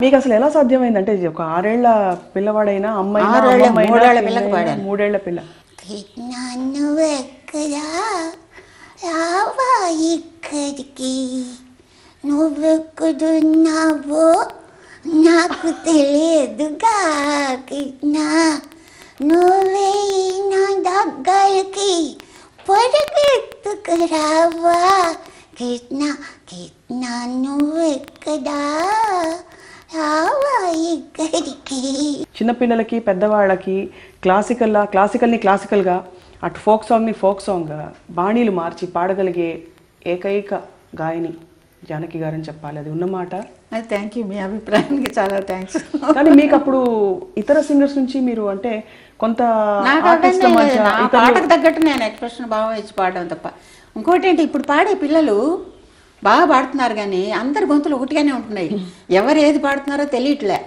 మీకు అసలు ఎలా సాధ్యమైంది? అంటే ఒక 6 ఏళ్ల పిల్లవాడైనా అమ్మాయినా 3 ఏళ్ల పిల్లకి పాడాను. 3 ఏళ్ల పిల్ల. నువ్వెక్కడా రావా ఇక్కడికి, నువ్వెక్కడున్నావో నాకు తెలియదుగా కృష్ణ, నువ్వే నా దగ్గరికి పొరగెత్తుకురావా కృష్ణ, కృష్ణ నువ్వెక్కడా రావా ఇక్కడికి. చిన్నపిల్లలకి పెద్దవాళ్ళకి క్లాసికల్ని క్లాసికల్గా, అటు ఫోక్ సాంగ్ని ఫోక్ సాంగ్గా బాణీలు మార్చి పాడగలిగే ఏకైక గాయని జానకి గారని చెప్పాలి. అది ఉన్నమాట. థ్యాంక్ యూ, మీ అభిప్రాయానికి చాలా థ్యాంక్స్. కానీ మీకు అప్పుడు ఇతర సింగర్స్ నుంచి మీరు అంటే కొంత పాటకు తగ్గట్టు నేను ఎక్స్ప్రెషన్ బాగా ఇచ్చి పాడడం తప్ప. ఇంకోటి ఏంటి, ఇప్పుడు పాడే పిల్లలు బాగా పాడుతున్నారు కానీ అందరి గొంతులు ఒకటిగానే ఉంటున్నాయి. ఎవరు ఏది పాడుతున్నారో తెలియట్లే.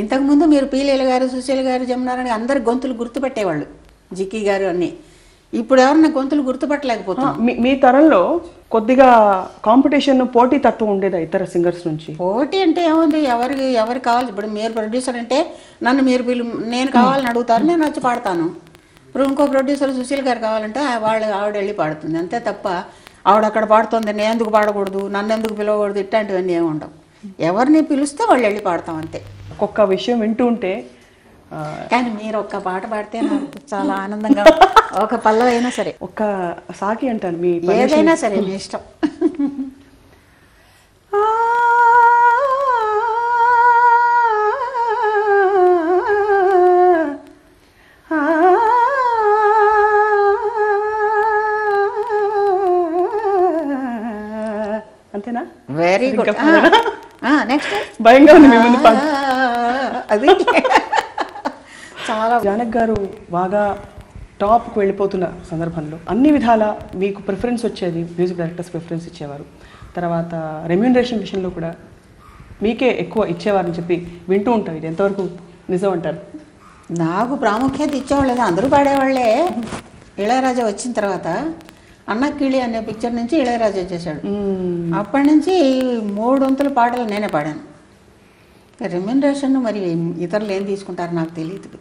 ఇంతకుముందు మీరు పీలీల గారు, సుశీల గారు, జమునారాయణ అందరి గొంతులు గుర్తుపెట్టేవాళ్ళు, జిక్కి గారు అన్నీ. ఇప్పుడు ఎవరన్నా గొంతులు గుర్తుపట్టలేకపోతున్నారు. మీ తరంలో కొద్దిగా కాంపిటీషన్, పోటీ తత్వం ఉండేదా ఇతర సింగర్స్ నుంచి? పోటీ అంటే ఏముంది, ఎవరు కావాలి. ఇప్పుడు మీరు ప్రొడ్యూసర్ అంటే నన్ను మీరు నేను కావాలని అడుగుతారు, నేను వచ్చి పాడతాను. ఇప్పుడు ఇంకో ప్రొడ్యూసర్ సుశీల్ గారు కావాలంటే ఆవిడ వెళ్ళి పాడుతుంది. అంతే తప్ప ఆవిడ అక్కడ పాడుతుంది నేను ఎందుకు పాడకూడదు, నన్ను ఎందుకు పిలవకూడదు, ఇట్లాంటివన్నీ ఏమి ఉండవు. ఎవరిని పిలిస్తే వాళ్ళు వెళ్ళి పాడతాం అంతే. ఒక్కొక్క విషయం వింటూ ఉంటే కానీ మీరు ఒక్క పాట పాడితే నాకు చాలా ఆనందంగా, ఒక పల్లవి అయినా సరే, ఒక్క సాకి అంటాను, మీ ఏదైనా సరే మీ ఇష్టం. అంతేనా? Very good. నెక్స్ట్ భయంగా ఉంది మీ ముందు పాట. అది చాలా. జానక్ గారు బాగా టాప్కి వెళ్ళిపోతున్న సందర్భంలో అన్ని విధాల మీకు ప్రిఫరెన్స్ వచ్చేది, మ్యూజిక్ డైరెక్టర్స్ ప్రిఫరెన్స్ ఇచ్చేవారు. తర్వాత రెమ్యూనరేషన్ విషయంలో కూడా మీకే ఎక్కువ ఇచ్చేవారని చెప్పి వింటూ ఉంటారు. ఇది ఎంతవరకు నిజం అంటారు? నాకు ప్రాముఖ్యత ఇచ్చేవాళ్ళు అందరూ పాడేవాళ్ళే. ఇళయరాజా వచ్చిన తర్వాత అన్నకిళి అనే పిక్చర్ నుంచి ఇళయరాజా వచ్చేసాడు. అప్పటి నుంచి 3 వంతుల పాటలు నేనే పాడాను. రెమ్యూనరేషన్ మరి ఇతరులు ఏం తీసుకుంటారో నాకు తెలియదు కదా.